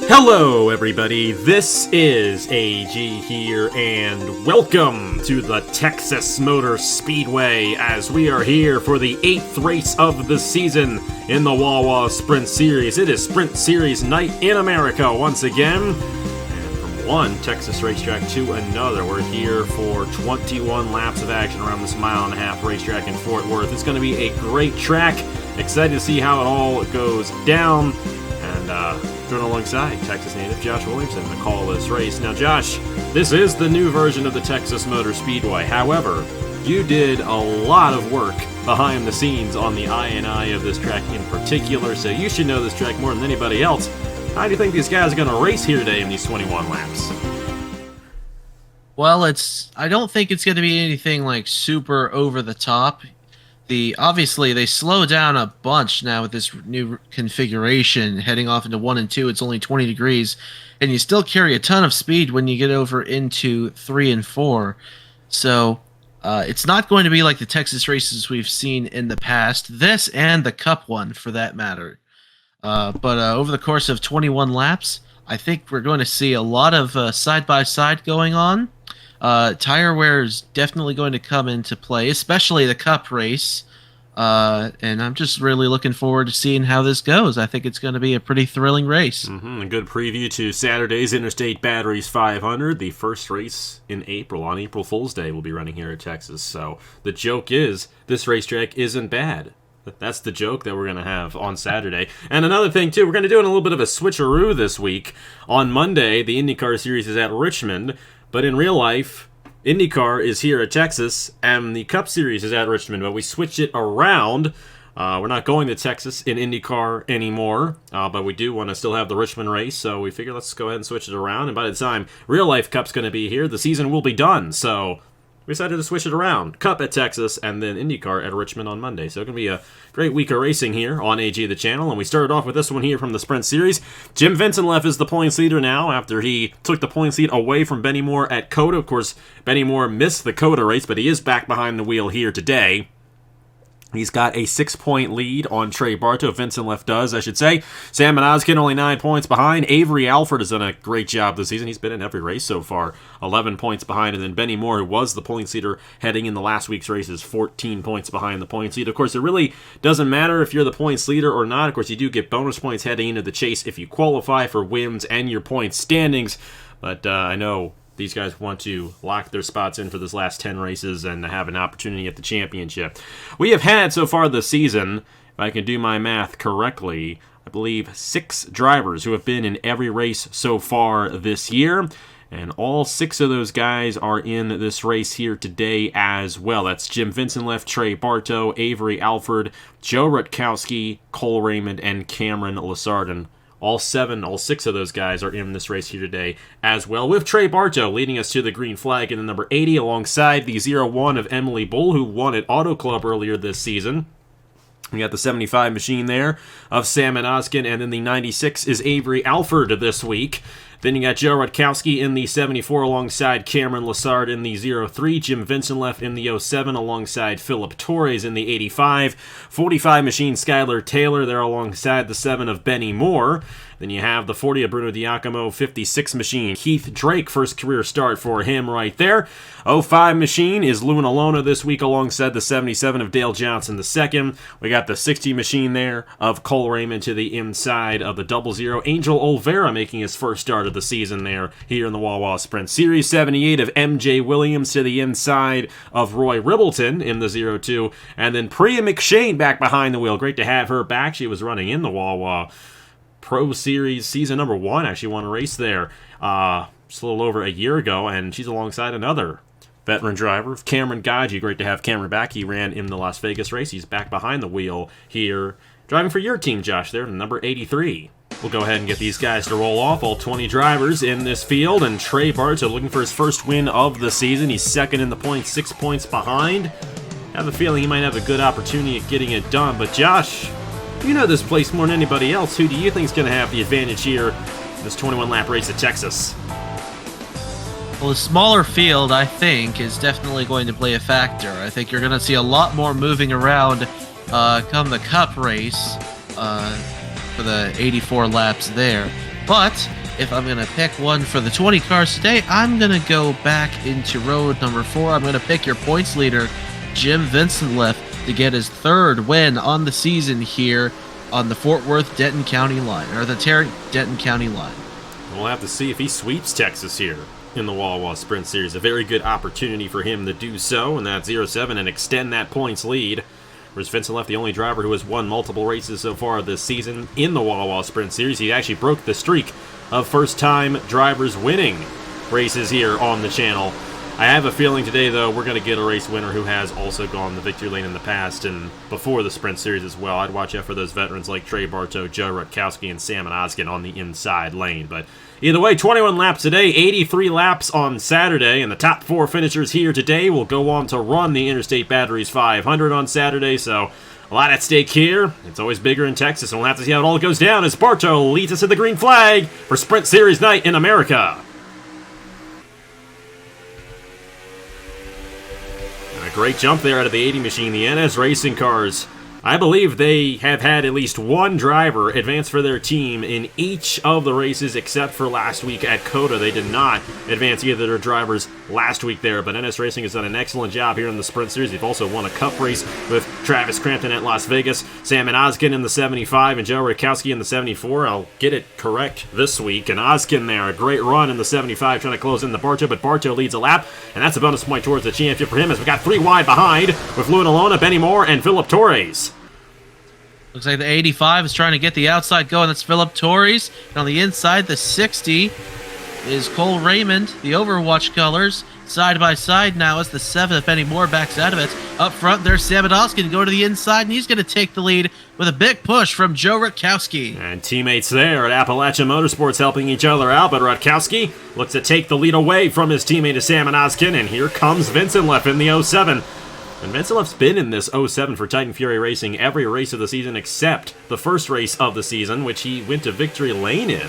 Hello everybody, this is AG here, and welcome to the Texas Motor Speedway as we are here for the 8th race of the season in the Wawa Sprint Series. It is Sprint Series night in America once again, and from one Texas racetrack to another, we're here for 21 laps of action around this mile-and-a-half racetrack in Fort Worth. It's going to be a great track, excited to see how it all goes down, and join alongside Texas native Josh Williamson to call this race. Now, Josh, this is the new version of the Texas Motor Speedway. However, you did a lot of work behind the scenes on the I&I of this track in particular, so you should know this track more than anybody else. How do you think these guys are going to race here today in these 21 laps? Well, I don't think it's going to be anything like super over the top. Obviously they slow down a bunch now with this new configuration. Heading off into 1 and 2, it's only 20 degrees, and you still carry a ton of speed when you get over into 3 and 4. So it's not going to be like the Texas races we've seen in the past. This and the Cup one, for that matter. But over the course of 21 laps, I think we're going to see a lot of side-by-side going on. Tire wear is definitely going to come into play, especially the Cup race. And I'm just really looking forward to seeing how this goes. I think it's going to be a pretty thrilling race. A good preview to Saturday's Interstate Batteries 500, the first race in April. On April Fool's Day, we'll be running here at Texas. So the joke is, this racetrack isn't bad. That's the joke that we're going to have on Saturday. And another thing, too, we're going to do a little bit of a switcheroo this week. On Monday, the IndyCar Series is at Richmond. But in real life, IndyCar is here at Texas, and the Cup Series is at Richmond, but we switched it around. We're not going to Texas in IndyCar anymore, but we do want to still have the Richmond race, so we figure let's go ahead and switch it around, and by the time real life Cup's going to be here, the season will be done, so we decided to switch it around. Cup at Texas, and then IndyCar at Richmond on Monday. So it's going to be a great week of racing here on AG the channel. And we started off with this one here from the Sprint Series. Jim Vincent left is the points leader now after he took the points lead away from Benny Moore at COTA. Of course, Benny Moore missed the COTA race, but he is back behind the wheel here today. He's got a 6-point lead on Trey Bartow. Vincent left does, I should say. Sam Manoskin only 9 points behind. Avery Alford has done a great job this season. He's been in every race so far. 11 points behind. And then Benny Moore, who was the points leader heading in the last week's races, 14 points behind the points lead. Of course, it really doesn't matter if you're the points leader or not. Of course, you do get bonus points heading into the chase if you qualify for wins and your points standings. But I know these guys want to lock their spots in for this last 10 races and have an opportunity at the championship. We have had so far this season, if I can do my math correctly, I believe 6 drivers who have been in every race so far this year. And all 6 of those guys are in this race here today as well. That's Jim Vincent left, Trey Bartow, Avery Alford, Joe Rutkowski, Cole Raymond, and Cameron Lessardin. All 6 of those guys are in this race here today as well, with Trey Bartow leading us to the green flag in the number 80 alongside the 01 of Emily Bull, who won at Auto Club earlier this season. We got the 75 machine there of Sam Manoskin, and then the 96 is Avery Alford this week. Then you got Joe Rutkowski in the 74 alongside Cameron Lessard in the 03. Jim Vincent left in the 07 alongside Philip Torres in the 85. 45 machine Skylar Taylor there alongside the 7 of Benny Moore. Then you have the 40 of Bruno Diacomo, 56 machine Keith Drake, first career start for him right there. 05 machine is Luna Lona this week alongside the 77 of Dale Johnson the second. We got the 60 machine there of Cole Raymond to the inside of the 00. Angel Olvera making his first start of the season there here in the Wawa Sprint Series. 78 of MJ Williams to the inside of Roy Ribbleton in the 02. And then Priya McShane back behind the wheel. Great to have her back. She was running in the Wawa Pro Series season number 1. Actually won a race there just a little over a year ago, and she's alongside another veteran driver, Cameron Gaji. Great to have Cameron back. He ran in the Las Vegas race. He's back behind the wheel here, driving for your team, Josh, there, number 83. We'll go ahead and get these guys to roll off. All 20 drivers in this field, and Trey Bartow looking for his first win of the season. He's second in the points, 6 points behind. I have a feeling he might have a good opportunity at getting it done, but Josh, you know this place more than anybody else. Who do you think is going to have the advantage here in this 21-lap race at Texas? Well, the smaller field, I think, is definitely going to play a factor. I think you're going to see a lot more moving around come the Cup race for the 84 laps there. But if I'm going to pick one for the 20 cars today, I'm going to go back into road number 4. I'm going to pick your points leader, Jim Vincent-Leff, to get his 3rd win on the season here on the Fort Worth-Denton County line, or the Tarrant-Denton County line. We'll have to see if he sweeps Texas here in the Wawa Sprint Series. A very good opportunity for him to do so in that 0-7 and extend that points lead. Whereas Vincent-Leff, the only driver who has won multiple races so far this season in the Wawa Sprint Series. He actually broke the streak of first-time drivers winning races here on the channel. I have a feeling today, though, we're going to get a race winner who has also gone the victory lane in the past and before the Sprint Series as well. I'd watch out for those veterans like Trey Bartow, Joe Rutkowski, and Sam Oskin on the inside lane. But either way, 21 laps today, 83 laps on Saturday, and the top 4 finishers here today will go on to run the Interstate Batteries 500 on Saturday, so a lot at stake here. It's always bigger in Texas, and we'll have to see how it all goes down as Bartow leads us to the green flag for Sprint Series night in America. A great jump there out of the 80 machine, the NS Racing cars. I believe they have had at least one driver advance for their team in each of the races except for last week at COTA. They did not advance either of their drivers last week there, but NS Racing has done an excellent job here in the Sprint Series. They've also won a Cup race with Travis Crampton at Las Vegas, Sam Oskin in the 75, and Joe Rutkowski in the 74. I'll get it correct this week. And Oskin there, a great run in the 75, trying to close in the Bartow, but Bartow leads a lap, and that's a bonus point towards the championship for him as we got 3 wide behind with Luna Lona, Benny Moore, and Philip Torres. Looks like the 85 is trying to get the outside going. That's Philip Torres. And on the inside, the 60 is Cole Raymond. The Overwatch colors side by side now as the 7 if Benny Moore backs out of it. Up front, there's Sam Oskin go to the inside, and he's going to take the lead with a big push from Joe Rutkowski. And teammates there at Appalachian Motorsports helping each other out, but Rutkowski looks to take the lead away from his teammate Sam Oskin, and here comes Vincent-Leff in the 07. And Vincent-Leff's been in this 07 for Titan Fury Racing every race of the season except the first race of the season, which he went to victory lane in.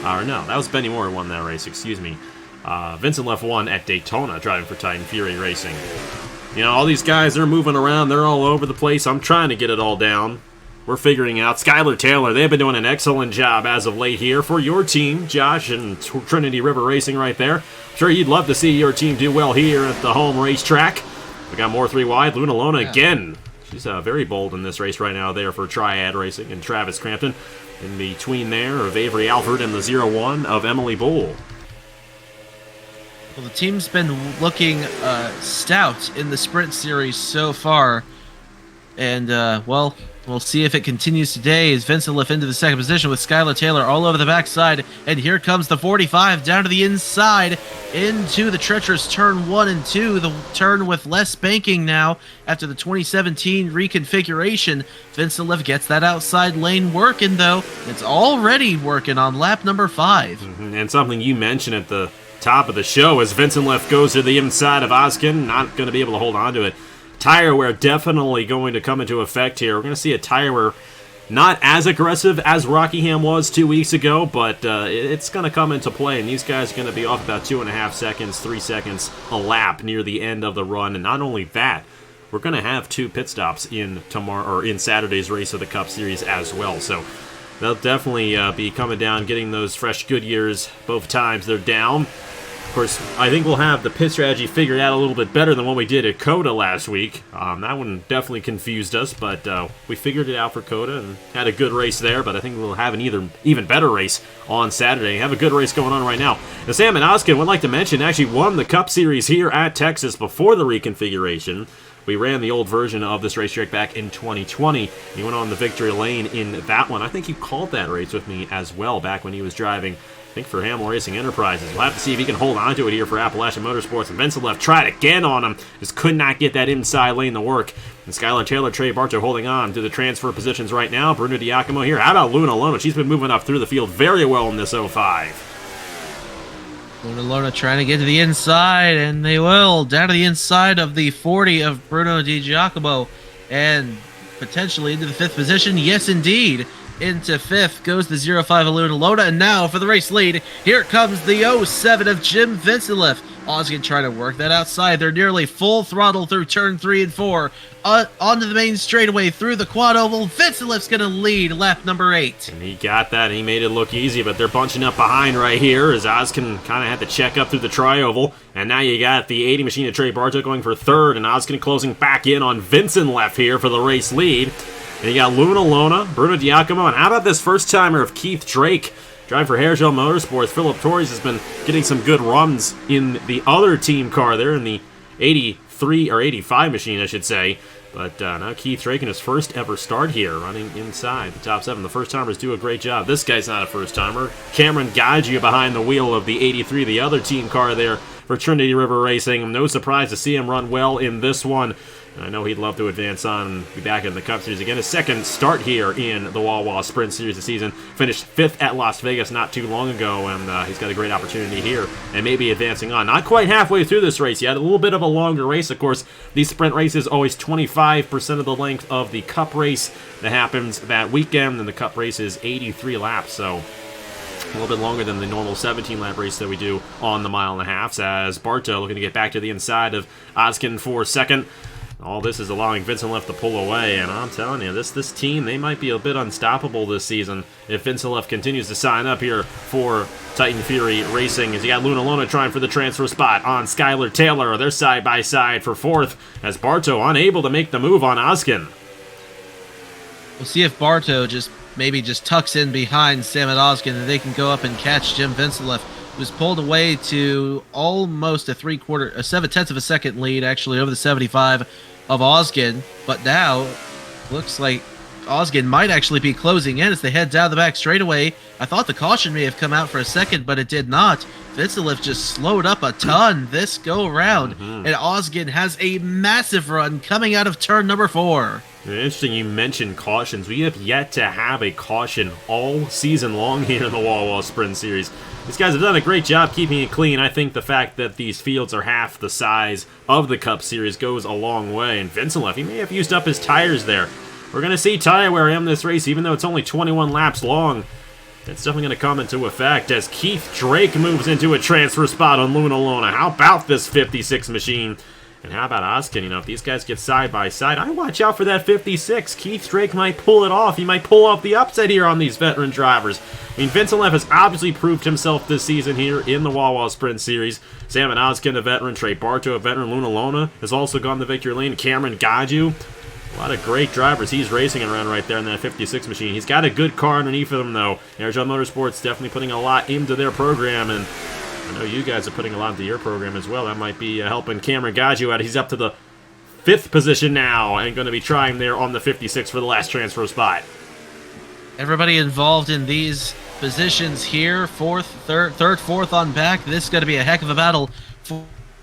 Or no, that was Benny Moore who won that race, excuse me. Vincent-Leff won at Daytona driving for Titan Fury Racing. You know, all these guys, they're moving around, they're all over the place. I'm trying to get it all down. We're figuring out. Skylar Taylor, they've been doing an excellent job as of late here for your team, Josh and Trinity River Racing right there. I'm sure you'd love to see your team do well here at the home racetrack. We got more 3 wide. Luna Lona again. She's very bold in this race right now there for Triad Racing. And Travis Crampton in between there of Avery Alford and the 0-1 of Emily Bull. Well, the team's been looking stout in the Sprint Series so far. And, well, we'll see if it continues today as Vincent-Leff into the 2nd position with Skylar Taylor all over the backside. And here comes the 45 down to the inside into the treacherous turn 1 and 2. The turn with less banking now after the 2017 reconfiguration. Vincent-Leff gets that outside lane working, though. It's already working on lap number 5. And something you mentioned at the top of the show as Vincent-Leff goes to the inside of Oskin. Not going to be able to hold on to it. Tire wear definitely going to come into effect here. We're going to see a tire wear not as aggressive as Rockingham was 2 weeks ago, but it's going to come into play, and these guys are going to be off about 2.5 seconds, 3 seconds a lap near the end of the run. And not only that, we're going to have 2 pit stops in tomorrow or in Saturday's race of the Cup Series as well. So they'll definitely be coming down, getting those fresh Goodyears both times they're down. Of course, I think we'll have the pit strategy figured out a little bit better than what we did at COTA last week. That one definitely confused us, but we figured it out for COTA and had a good race there, but I think we'll have an even better race on Saturday. Have a good race going on right now. Now, Sam Oskin, would like to mention, actually won the Cup Series here at Texas before the reconfiguration. We ran the old version of this racetrack back in 2020. He went on the victory lane in that one. I think he called that race with me as well back when he was driving, I think, for Hamill Racing Enterprises. We'll have to see if he can hold on to it here for Appalachian Motorsports. And Vincent-Leff tried again on him. Just could not get that inside lane to work. And Skylar Taylor, Trey Bartow holding on to the transfer positions right now. Bruno Diacomo here. How about Luna Lona? She's been moving up through the field very well in this 05. Luna Lona trying to get to the inside, and they will. Down to the inside of the 40 of Bruno Di Giacomo, and potentially into the 5th position. Yes, indeed. Into 5th goes the 05 Luna Lona, and now for the race lead, here comes the 07 of Jim Vincentliff. Osgood trying to work that outside. They're nearly full throttle through turn 3 and 4. Onto the main straightaway through the quad oval. Vincentliff's going to lead lap number 8. And he got that. He made it look easy, but they're bunching up behind right here as Oskin kind of had to check up through the tri-oval. And now you got the 80 machine of Trey Bartow going for 3rd, and Oskin closing back in on Vincentliff here for the race lead. And you got Luna Lona, Bruno Giacomo, and how about this first-timer of Keith Drake? Driving for Hairgel Motorsports, Philip Torres has been getting some good runs in the other team car there in the 83 or 85 machine, I should say. But now Keith Drake in his first ever start here, running inside the top 7. The first-timers do a great job. This guy's not a first-timer. Cameron Gaggia behind the wheel of the 83, the other team car there for Trinity River Racing. No surprise to see him run well in this one. And I know he'd love to advance on and be back in the Cup Series again. His second start here in the Wawa Sprint Series this season. Finished 5th at Las Vegas not too long ago, and he's got a great opportunity here and maybe advancing on. Not quite halfway through this race yet. A little bit of a longer race, of course. These sprint races always 25% of the length of the Cup race that happens that weekend, and the Cup race is 83 laps, so a little bit longer than the normal 17-lap race that we do on the mile and a half, as Bartow looking to get back to the inside of Oskin for 2nd. All this is allowing Vincentliff to pull away, and I'm telling you, this team, they might be a bit unstoppable this season if Vincentliff continues to sign up here for Titan Fury Racing. As you got Luna Lona trying for the transfer spot on Skylar Taylor. They're side-by-side for 4th, as Bartow unable to make the move on Oskin. We'll see if Bartow maybe just tucks in behind Sam and Oskin, and they can go up and catch Jim Vincentliff, who's pulled away to almost a 7/10 of a second lead, actually, over the 75 of Osgood. But now, looks like Osgood might actually be closing in as they head down the back straightaway. I thought the caution may have come out for a second, but it did not. Vincentliff just slowed up a ton this go-around, and Osgood has a massive run coming out of turn number 4. Interesting you mentioned cautions. We have yet to have a caution all season long here in the Wawa Sprint Series. These guys have done a great job keeping it clean. I think the fact that these fields are half the size of the Cup Series goes a long way. And Vincentliff, he may have used up his tires there. We're going to see tire wear in this race, even though it's only 21 laps long. It's definitely going to come into effect as Keith Drake moves into a transfer spot on Luna Lona. How about this 56 machine? And how about Oskin? You know, if these guys get side by side, I watch out for that 56. Keith Drake might pull it off. He might pull off the upset here on these veteran drivers. I mean, Vincentliff has obviously proved himself this season here in the Wawa Sprint Series. Sam and Oskin, a veteran. Trey Bartow, a veteran. Luna Lona has also gone the victory lane. Cameron Gaggia. A lot of great drivers he's racing around right there in that 56 machine. He's got a good car underneath of him, though. Hairgel Motorsports definitely putting a lot into their program, and I know you guys are putting a lot into your program as well. That might be helping Cameron Gaggia out. He's up to the 5th position now and going to be trying there on the 56 for the last transfer spot. Everybody involved in these positions here, 4th, 3rd, 4th on back. This is going to be a heck of a battle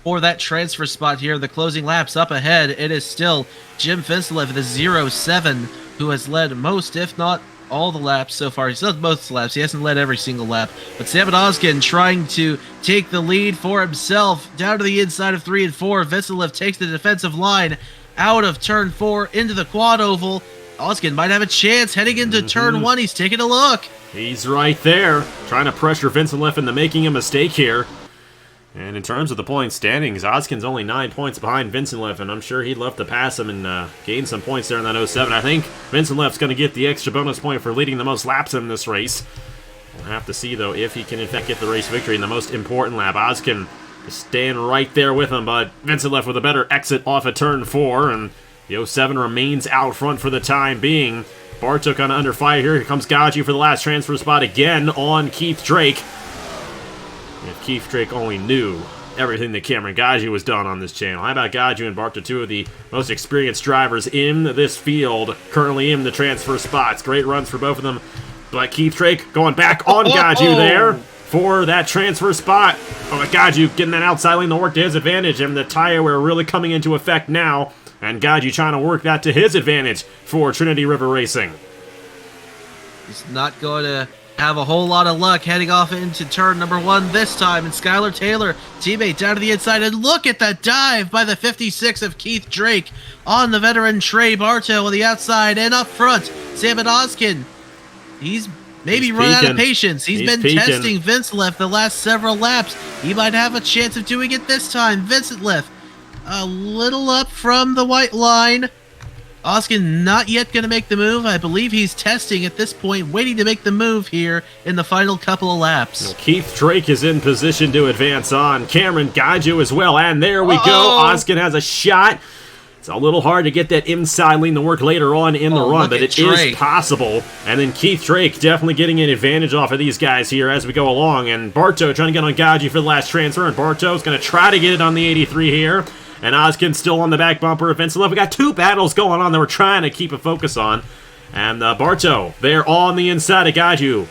for that transfer spot here. The closing laps up ahead. It is still Jim Vincentliff, the 07, who has led most, if not all the laps so far. He's led most laps. He hasn't led every single lap. But Sam Oskin trying to take the lead for himself down to the inside of 3 and 4. Vincentliff takes the defensive line out of turn 4 into the quad oval. Oskin might have a chance heading into turn 1. He's taking a look. He's right there, trying to pressure Vincentliff into making a mistake here. And in terms of the point standings, Oskin's only 9 points behind Vincentliff, and I'm sure he'd love to pass him and gain some points there in that 07. I think Vincentliff's going to get the extra bonus point for leading the most laps in this race. We'll have to see, though, if he can, in fact, get the race victory in the most important lap. Oskin is staying right there with him, but Vincentliff with a better exit off of turn 4, and the 07 remains out front for the time being. Bartow kind of under fire here. Here comes Gaggia for the last transfer spot again on Keith Drake. If Keith Drake only knew everything that Cameron Gaggia was done on this channel. How about Gaggia and Bartow, two of the most experienced drivers in this field, currently in the transfer spots. Great runs for both of them. But Keith Drake going back on Gaggia there for that transfer spot. Oh, Gaggia getting that outside lane to work to his advantage, and the tire wear really coming into effect now. And Gaggia trying to work that to his advantage for Trinity River Racing. He's not going to have a whole lot of luck heading off into turn number 1 this time. And Skylar Taylor, teammate, down to the inside. And look at that dive by the 56 of Keith Drake on the veteran Trey Bartow on the outside. And up front, Sam Oskin He's maybe He's run out of peaking. patience. He's been peaking. testing Vincent the last several laps. He might have a chance of doing it this time. Vincent a little up from the white line. Oskin not yet going to make the move. I believe he's testing at this point, waiting to make the move here in the final couple of laps. Well, Keith Drake is in position to advance on. Cameron Gaju as well, and there we go. Oskin has a shot. It's a little hard to get that inside lean to work later on in the run, but it is possible. And then Keith Drake definitely getting an advantage off of these guys here as we go along. And Bartow trying to get on Gaju for the last transfer, and Bartow's going to try to get it on the 83 here. And Oskin still on the back bumper. Vincent, we got two battles going on that we're trying to keep a focus on. And Bartow, they're on the inside of Gaju.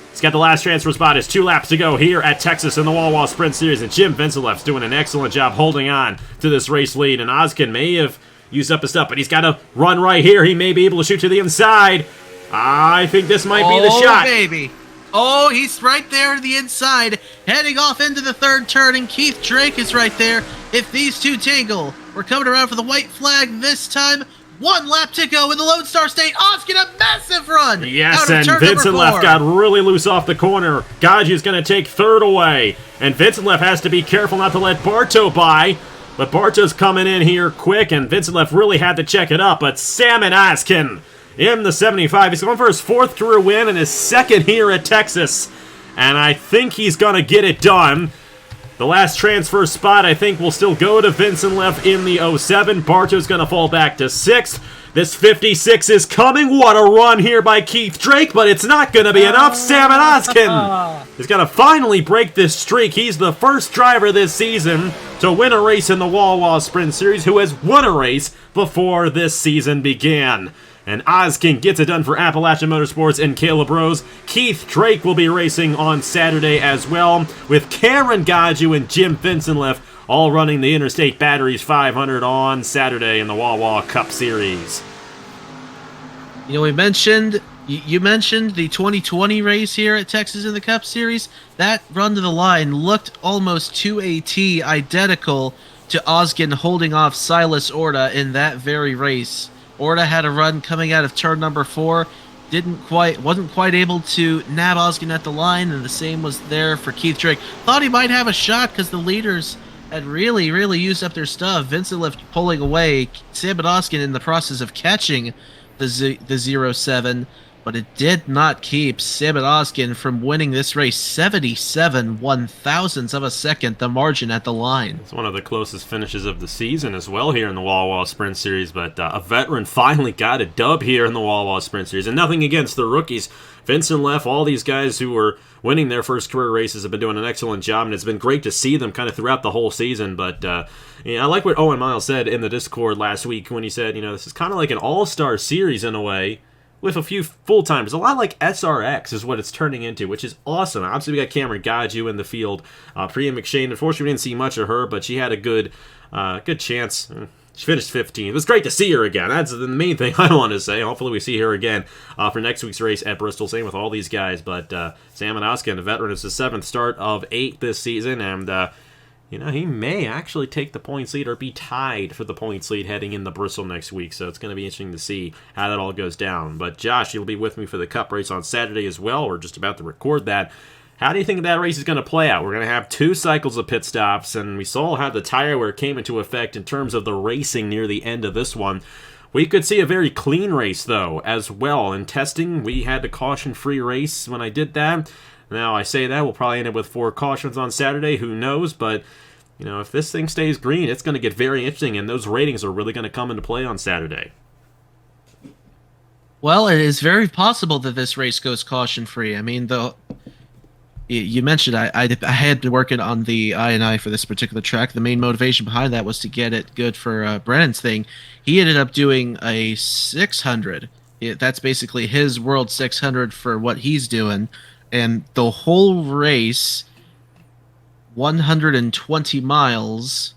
He's got the last transfer spot. It's 2 laps to go here at Texas in the Wawa Sprint Series. And Jim Vinceleff's doing an excellent job holding on to this race lead. And Oskin may have used up his stuff, but he's got to run right here. He may be able to shoot to the inside. I think this might be the shot. Oh, baby. Oh, he's right there to the inside, heading off into the third turn, and Keith Drake is right there. If these two tangle, we're coming around for the white flag this time. 1 lap to go in the Lone Star State. Oskin, a massive run! Yes, and Vincelef got really loose off the corner. Gaji's going to take third away, and Vincelef has to be careful not to let Bartow by. But Bartow's coming in here quick, and Vincelef really had to check it up. But Salmon Oskin in the 75. He's going for his 4th career win and his 2nd here at Texas. And I think he's going to get it done. The last transfer spot, I think, will still go to Vincelef in the 07. Bartow's going to fall back to 6th. This 56 is coming. What a run here by Keith Drake, but it's not going to be enough. Salmon Oskin is going to finally break this streak. He's the first driver this season to win a race in the Wawa Sprint Series who has won a race before this season began. And Oskin gets it done for Appalachian Motorsports and Caleb Rose. Keith Drake will be racing on Saturday as well, with Cameron Gaju and Jim Vincelef all running the Interstate Batteries 500 on Saturday in the Wawa Cup Series. You know, you mentioned the 2020 race here at Texas in the Cup Series. That run to the line looked almost to a T identical to Oskin holding off Silas Orta in that very race. Orta had a run coming out of turn number 4, wasn't quite able to nab Oskin at the line, and the same was there for Keith Drake. Thought he might have a shot because the leaders had really used up their stuff. Vincelef pulling away, Salmon Oskin in the process of catching the 07, but it did not keep Salmon Oskin from winning this race. 77 1/1000ths of a second, the margin at the line. It's one of the closest finishes of the season as well here in the Wawa Sprint Series, but a veteran finally got a dub here in the Wawa Sprint Series, and nothing against the rookies. Vincelef, all these guys who were winning their first career races have been doing an excellent job, and it's been great to see them kind of throughout the whole season. But I like what Owen Miles said in the Discord last week when he said, this is kind of like an all-star series in a way, with a few full-timers. A lot like SRX is what it's turning into, which is awesome. Obviously, we got Cameron Gaju in the field. Priya McShane, unfortunately, we didn't see much of her, but she had a good chance. She finished 15th. It was great to see her again. That's the main thing I want to say. Hopefully we see her again for next week's race at Bristol. Same with all these guys. But Salmon Oskin, the veteran, is his 7th start of 8 this season. And, he may actually take the points lead or be tied for the points lead heading into Bristol next week. So it's going to be interesting to see how that all goes down. But Josh, you'll be with me for the Cup race on Saturday as well. We're just about to record that. How do you think that race is going to play out? We're going to have 2 cycles of pit stops, and we saw how the tire wear came into effect in terms of the racing near the end of this one. We could see a very clean race, though, as well. In testing, we had the caution-free race when I did that. Now, I say that, we'll probably end up with 4 cautions on Saturday. Who knows? But, if this thing stays green, it's going to get very interesting, and those ratings are really going to come into play on Saturday. Well, it is very possible that this race goes caution-free. I mean, you mentioned I had been working on the I&I for this particular track. The main motivation behind that was to get it good for Brennan's thing. He ended up doing a 600. That's basically his World 600 for what he's doing. And the whole race, 120 miles,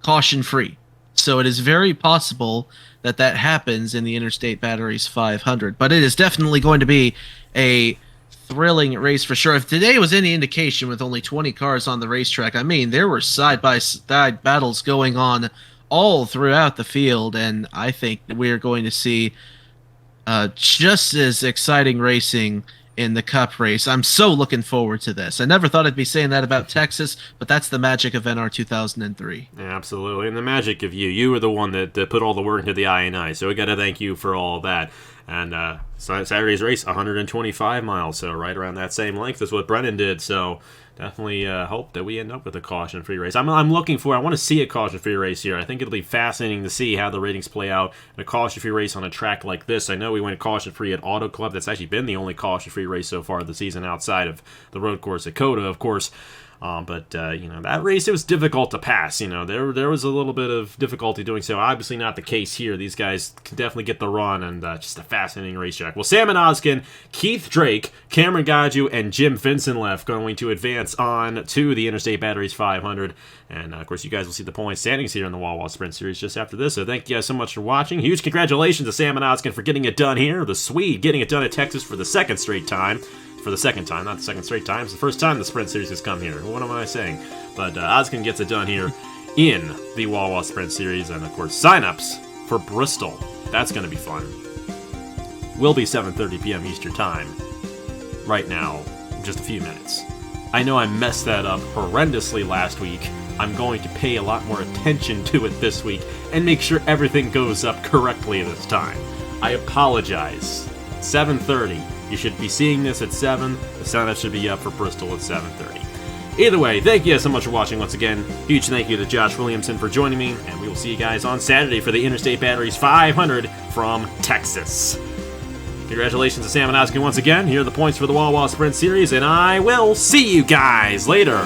caution-free. So it is very possible that happens in the Interstate Batteries 500. But it is definitely going to be a thrilling race for sure. If today was any indication, with only 20 cars on the racetrack, I mean, there were side-by-side battles going on all throughout the field, and I think we're going to see just as exciting racing in the Cup race. I'm so looking forward to this. I never thought I'd be saying that about Texas, but that's the magic of NR 2003. Yeah, absolutely, and the magic of you. You were the one that put all the work into the INI, so we got to thank you for all of that. And Saturday's race, 125 miles, so right around that same length as what Brennan did. So definitely hope that we end up with a caution-free race. I'm looking for. I want to see a caution-free race here. I think it'll be fascinating to see how the ratings play out in a caution-free race on a track like this. I know we went caution-free at Auto Club. That's actually been the only caution-free race so far this season outside of the road course at Coda, of course. But that race, it was difficult to pass. There was a little bit of difficulty doing so. Obviously not the case here. These guys can definitely get the run, and just a fascinating racetrack. Well, Sam Oskin, Keith Drake, Cameron Gaju, and Jim Vincent left going to advance on to the Interstate Batteries 500. And, of course, you guys will see the point standings here in the Wawa Sprint Series just after this. So thank you guys so much for watching. Huge congratulations to Sam Oskin for getting it done here. The Swede getting it done at Texas for the second straight time. For the second time, not the second straight time. It's the first time the Sprint Series has come here. What am I saying? But Oskin gets it done here in the Wawa Sprint Series. And, of course, sign-ups for Bristol. That's going to be fun. Will be 7:30 p.m. Eastern Time. Right now, in just a few minutes. I know I messed that up horrendously last week. I'm going to pay a lot more attention to it this week and make sure everything goes up correctly this time. I apologize. 7:30. You should be seeing this at 7. The sign-up should be up for Bristol at 7:30. Either way, thank you so much for watching once again. Huge thank you to Josh Williamson for joining me, and we will see you guys on Saturday for the Interstate Batteries 500 from Texas. Congratulations to Sam and Oskin once again. Here are the points for the Wawa Sprint Series, and I will see you guys later.